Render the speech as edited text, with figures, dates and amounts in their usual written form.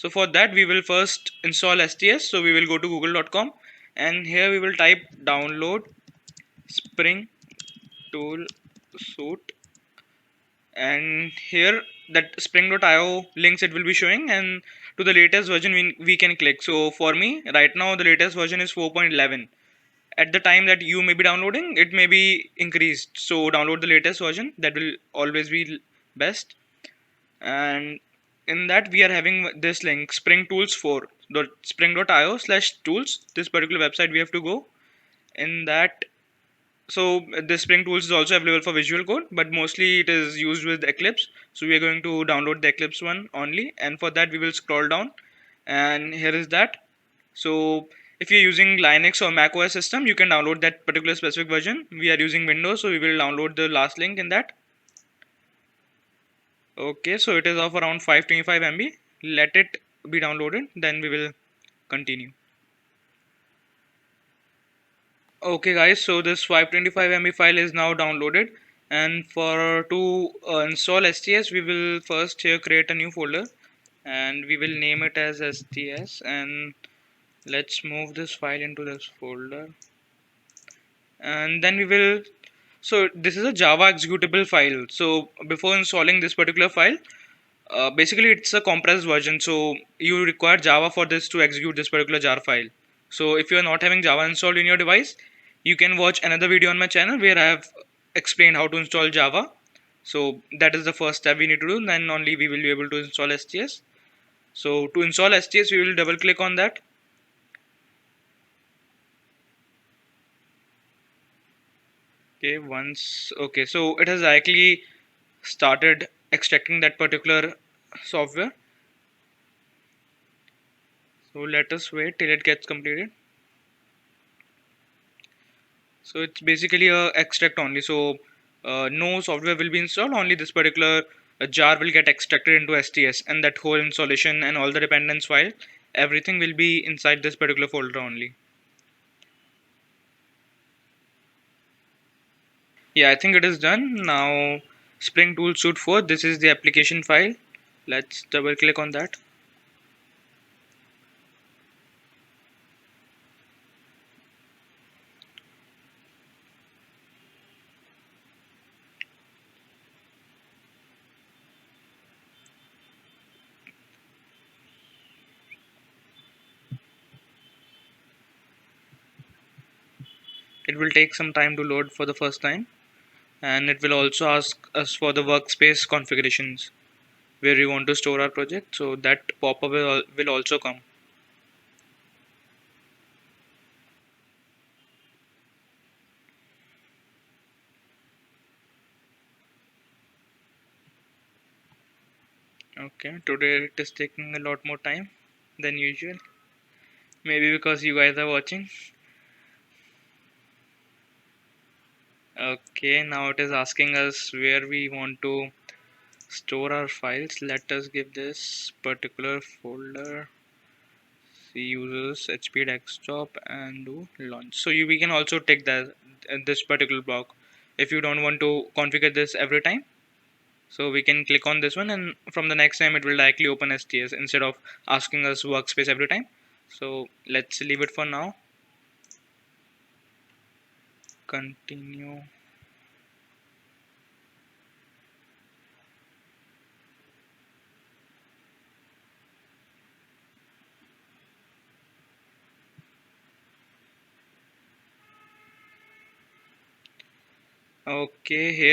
So for that we will first install STS. So we will go to google.com and here we will type download Spring Tool Suite, and here that spring.io links it will be showing, and to the latest version we can click. So for me right now the latest version is 4.11. At the time that you may be downloading, it may be increased, so download the latest version, that will always be best. And in that we are having this link spring tools 4 spring.io/tools. This particular website we have to go in that. So this spring tools is also available for visual code, but mostly it is used with Eclipse, so we are going to download the Eclipse one only, and for that we will scroll down, and here is that. So if you're using Linux or Mac OS system, you can download that particular specific version. We are using Windows, so we will download the last link in that. Okay, so it is of around 525 MB. Let it be downloaded, then we will continue. Okay guys, so this 525 MB file is now downloaded, and for to install STS we will first here create a new folder and we will name it as STS, and let's move this file into this folder, and then we will. So this is a Java executable file. So before installing this particular file, basically it's a compressed version, so you require Java for this to execute this particular jar file. So if you are not having Java installed in your device, you can watch another video on my channel where I have explained how to install Java. So that is the first step we need to do, then only we will be able to install STS. So to install STS we will double click on that. Okay, so it has actually started extracting that particular software. So let us wait till it gets completed. So it's basically a extract only. So no software will be installed. Only this particular jar will get extracted into STS, and that whole installation and all the dependence file, everything will be inside this particular folder only. Yeah, I think it is done now. Spring Tool Suite 4. This is the application file. Let's double click on that. It will take some time to load for the first time, and it will also ask us for the workspace configurations where we want to store our project. So that pop-up will also come. Okay, today it is taking a lot more time than usual. Maybe because you guys are watching. Okay, now it is asking us where we want to store our files. Let us give this particular folder C users HP desktop and do launch. So we can also take that this particular block if you don't want to configure this every time. So we can click on this one, and from the next time it will directly open STS instead of asking us workspace every time. So let's leave it for now. Continue. Okay, here